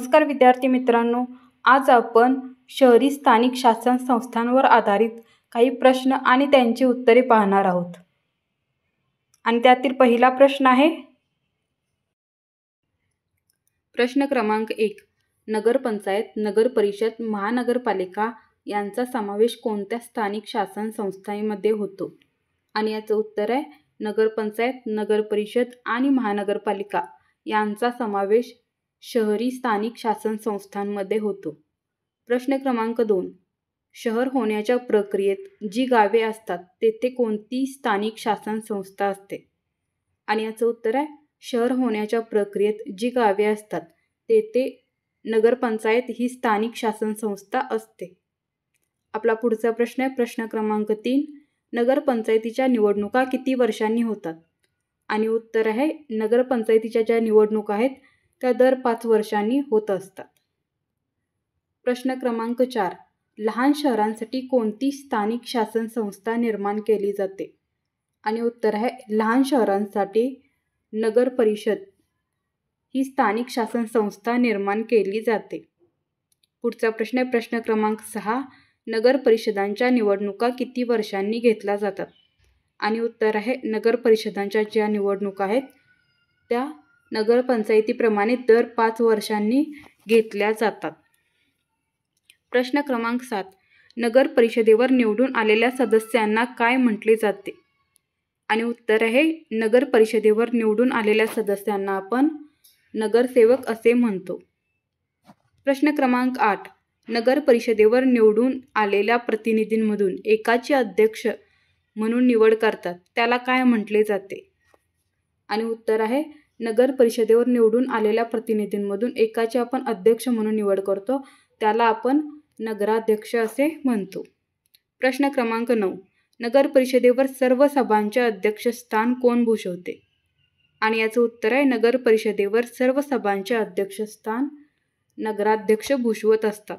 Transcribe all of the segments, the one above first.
नमस्कार विद्यार्थी मित्रांनो, आज आपण शहरी स्थानिक शासन संस्थांवर आधारित काही प्रश्न आणि त्यांची उत्तरे पाहणार आहोत. आणि त्यातील पहिला प्रश्न आहे प्रश्न क्रमांक 1. नगरपंचायत, नगरपरिषद, महानगरपालिका यांचा समावेश कोणत्या स्थानिक शासन संस्थांमध्ये होतो? आणि याचं उत्तर आहे नगरपंचायत, नगरपरिषद आणि महानगरपालिका यांचा समावेश शहरी स्थानिक शासन संस्थांमध्ये होतो. प्रश्न क्रमांक 2. शहर होण्याच्या प्रक्रियेत जी गावे असतात तेथे कोणती स्थानिक शासन संस्था असते? आणि याचं उत्तर आहे शहर होण्याच्या प्रक्रियेत जी गावे असतात तेथे नगरपंचायत ही स्थानिक शासन संस्था असते. आपला पुढचा प्रश्न आहे प्रश्न क्रमांक 3. नगरपंचायतीच्या निवडणुका किती वर्षांनी होतात? आणि उत्तर आहे नगरपंचायतीच्या ज्या निवडणुका आहेत त्या दर 5 वर्षांनी होत असतात. प्रश्न क्रमांक 4. लहान शहरांसाठी कोणती स्थानिक शासन संस्था निर्माण केली जाते? आणि उत्तर आहे लहान शहरांसाठी नगर परिषद ही स्थानिक शासन संस्था निर्माण केली जाते. पुढचा प्रश्न आहे प्रश्न क्रमांक 6. नगर परिषदांच्या निवडणुका किती वर्षांनी घेतल्या जातात? आणि उत्तर आहे नगर परिषदांच्या ज्या निवडणुका आहेत त्या नगरपंचायतीप्रमाणे दर 5 वर्षांनी घेतल्या जातात. प्रश्न क्रमांक 7. नगर परिषदेवर निवडून आलेल्या सदस्यांना काय म्हटले जाते? आणि उत्तर आहे नगर परिषदेवर निवडून आलेल्या सदस्यांना आपण नगरसेवक असे म्हणतो. प्रश्न क्रमांक 8. नगर परिषदेवर निवडून आलेल्या प्रतिनिधींमधून एकाची अध्यक्ष म्हणून निवड करतात त्याला काय म्हटले जाते? आणि उत्तर आहे नगर परिषदेवर निवडून आलेल्या प्रतिनिधींमधून एकाची आपण अध्यक्ष म्हणून निवड करतो त्याला आपण नगराध्यक्ष असे म्हणतो. प्रश्न क्रमांक 9. नगर परिषदेवर सर्व सभांचे अध्यक्षस्थान कोण भूषवते? आणि याचं उत्तर आहे नगर परिषदेवर सर्व सभांचे अध्यक्षस्थान नगराध्यक्ष भूषवत असतात.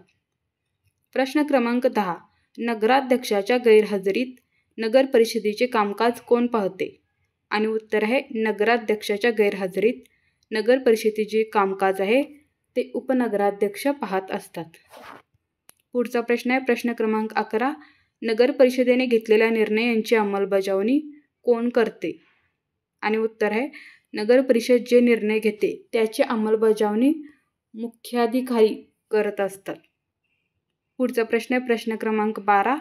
प्रश्न क्रमांक 10. नगराध्यक्षाच्या गैरहजेरीत नगर परिषदेचे कामकाज कोण पाहते? आणि उत्तर आहे नगराध्यक्षाच्या गैरहजेरीत नगर परिषदेचे कामकाज आहे ते उपनगराध्यक्ष पाहत असतात. पुढचा प्रश्न आहे प्रश्न क्रमांक 11. नगर परिषदेने घेतलेल्या निर्णयांची अंमलबजावणी कोण करते? आणि उत्तर आहे नगर परिषद जे निर्णय घेते त्याची अंमलबजावणी मुख्याधिकारी करत असतात. पुढचा प्रश्न आहे प्रश्न क्रमांक 12.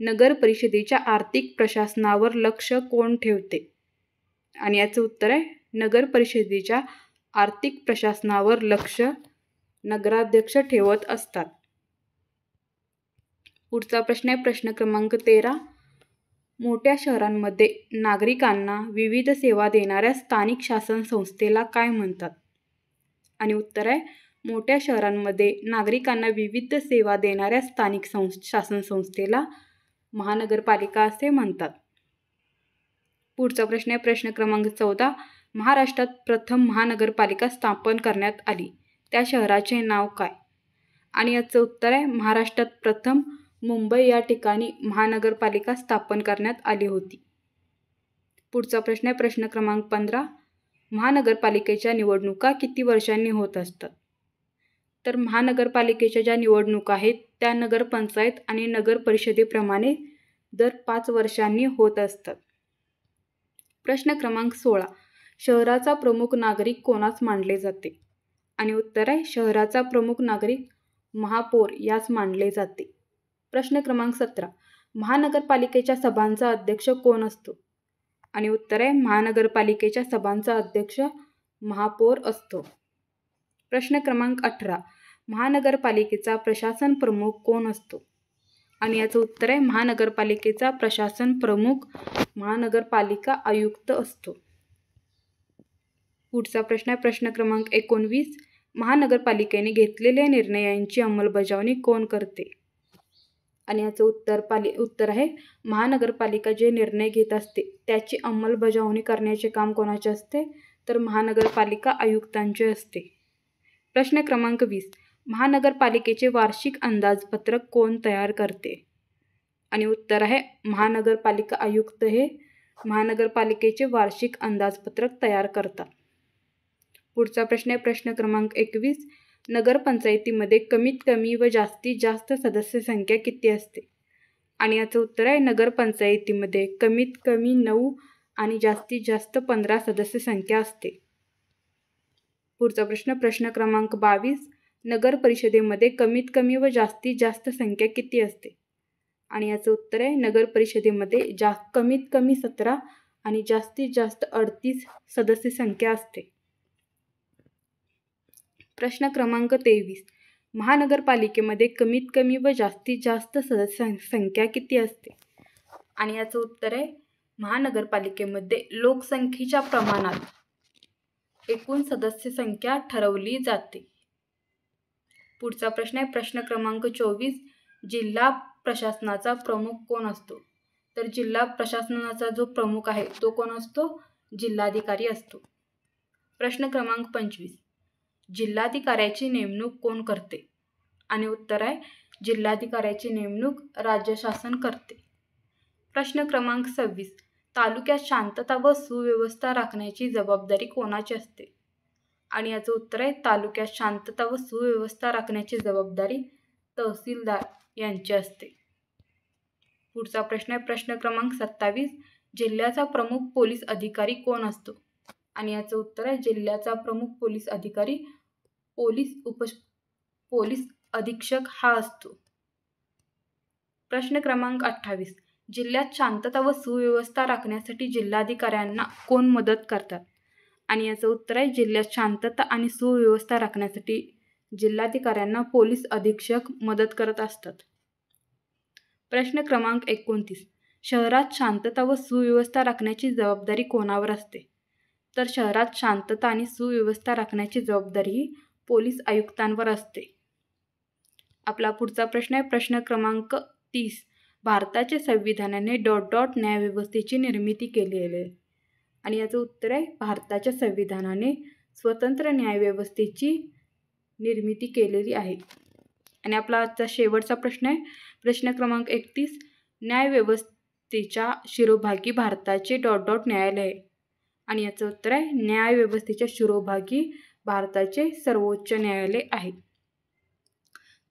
नगर परिषदेच्या आर्थिक प्रशासनावर लक्ष कोण ठेवते? आणि याचं उत्तर आहे नगर परिषदेच्या आर्थिक प्रशासनावर लक्ष नगराध्यक्ष ठेवत असतात. पुढचा प्रश्न आहे प्रश्न क्रमांक 13. मोठ्या शहरांमध्ये नागरिकांना विविध सेवा देणाऱ्या स्थानिक शासन संस्थेला काय म्हणतात? आणि उत्तर आहे मोठ्या शहरांमध्ये नागरिकांना विविध सेवा देणाऱ्या स्थानिक शासन संस्थेला महानगरपालिका असे म्हणतात. पुढचा प्रश्न आहे प्रश्न क्रमांक 14. महाराष्ट्रात प्रथम महानगरपालिका स्थापन करण्यात आली त्या शहराचे नाव काय? आणि याचं उत्तर आहे महाराष्ट्रात प्रथम मुंबई या ठिकाणी महानगरपालिका स्थापन करण्यात आली होती. पुढचा प्रश्न आहे प्रश्न क्रमांक 15. महानगरपालिकेच्या निवडणुका किती वर्षांनी होत असतात? तर महानगरपालिकेच्या ज्या निवडणुका आहेत त्या नगरपंचायत आणि नगर परिषदेप्रमाणे दर 5 वर्षांनी होत असतात. प्रश्न क्रमांक 16. शहराचा प्रमुख नागरिक कोणास मानले जाते? आणि उत्तर आहे शहराचा प्रमुख नागरिक महापौर यास मानले जाते. प्रश्न क्रमांक 17. महानगरपालिकेच्या सभांचा अध्यक्ष कोण असतो? आणि उत्तर आहे महानगरपालिकेच्या सभांचा अध्यक्ष महापौर असतो. प्रश्न क्रमांक 18. महानगरपालिकेचा प्रशासन प्रमुख कोण असतो? आणि याचं उत्तर आहे महानगरपालिकेचा प्रशासन प्रमुख महानगरपालिका आयुक्त असतो. पुढचा प्रश्न आहे प्रश्न क्रमांक 19. महानगरपालिकेने घेतलेल्या निर्णयांची अंमलबजावणी कोण करते? आणि याचं उत्तर आहे महानगरपालिका जे निर्णय घेत असते त्याची अंमलबजावणी करण्याचे काम कोणाचे असते? तर महानगरपालिका आयुक्तांचे असते. प्रश्न क्रमांक 20. महानगरपालिकेचे वार्षिक अंदाजपत्रक कोण तयार करते? आणि उत्तर आहे महानगरपालिका आयुक्त हे महानगरपालिकेचे वार्षिक अंदाजपत्रक तयार करतात. पुढचा प्रश्न आहे प्रश्न क्रमांक 21. नगरपंचायतीमध्ये कमीत कमी व जास्तीत जास्त सदस्य संख्या किती असते? आणि याचं उत्तर आहे नगरपंचायतीमध्ये कमीत कमी 9 आणि जास्तीत जास्त 15 सदस्य संख्या असते. पुढचा प्रश्न क्रमांक 22. नगर परिषदेमध्ये कमीत कमी व जास्तीत जास्त संख्या किती असते? आणि याचं उत्तर आहे नगर परिषदेमध्ये कमीत कमी 17 आणि जास्तीत जास्त 38 सदस्य संख्या असते. प्रश्न क्रमांक 23. महानगरपालिकेमध्ये कमीत कमी व जास्तीत जास्त सदस्य संख्या किती असते? आणि याचं उत्तर आहे महानगरपालिकेमध्ये लोकसंख्येच्या प्रमाणात एकूण सदस्य संख्या ठरवली जाते. पुढचा प्रश्न आहे प्रश्न क्रमांक 24. जिल्हा प्रशासनाचा प्रमुख कोण असतो? तर जिल्हा प्रशासनाचा जो प्रमुख आहे तो कोण असतो? जिल्हाधिकारी असतो. प्रश्न क्रमांक 25. जिल्हाधिकाऱ्याची नेमणूक कोण करते? आणि उत्तर आहे जिल्हाधिकाऱ्याची नेमणूक राज्य शासन करते. प्रश्न क्रमांक 26. तालुक्यात शांतता व सुव्यवस्था राखण्याची जबाबदारी कोणाची असते? आणि याचं उत्तर आहे तालुक्यात शांतता व सुव्यवस्था राखण्याची जबाबदारी तहसीलदार यांची असते. पुढचा प्रश्न आहे प्रश्न क्रमांक 27. जिल्ह्याचा प्रमुख पोलीस अधिकारी कोण असतो? आणि याचं उत्तर आहे जिल्ह्याचा प्रमुख पोलीस अधिकारी पोलीस अधीक्षक हा असतो. प्रश्न क्रमांक 28. जिल्ह्यात शांतता व सुव्यवस्था राखण्यासाठी जिल्हाधिकाऱ्यांना कोण मदत करतात? आणि याचं उत्तर आहे जिल्ह्यात शांतता आणि सुव्यवस्था राखण्यासाठी जिल्हाधिकाऱ्यांना पोलीस अधीक्षक मदत करत असतात. प्रश्न क्रमांक 29. शहरात शांतता व सुव्यवस्था राखण्याची जबाबदारी कोणावर असते? तर शहरात शांतता आणि सुव्यवस्था राखण्याची जबाबदारी ही पोलीस आयुक्तांवर असते. आपला पुढचा प्रश्न आहे प्रश्न क्रमांक 30. भारताच्या संविधानाने ... न्यायव्यवस्थेची निर्मिती केलेली आहे. आणि याचं उत्तर आहे भारताच्या संविधानाने स्वतंत्र न्यायव्यवस्थेची निर्मिती केलेली आहे. आणि आपला आजचा शेवटचा प्रश्न आहे प्रश्न क्रमांक 31. न्यायव्यवस्थेच्या शिरोभागी भारताचे ... न्यायालय आहे. आणि याचं उत्तर आहे न्यायव्यवस्थेच्या शिरोभागी भारताचे सर्वोच्च न्यायालय आहे.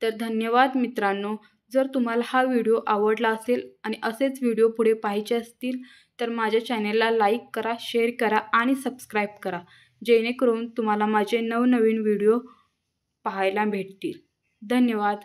तर धन्यवाद मित्रांनो. जर तुम्हाला हा व्हिडिओ आवडला असेल आणि असेच व्हिडिओ पुढे पाहायचे असतील तर माझ्या चॅनेलला लाईक करा, शेअर करा आणि सबस्क्राईब करा, जेणेकरून तुम्हाला माझे नवनवीन व्हिडिओ पाहायला भेटतील. धन्यवाद.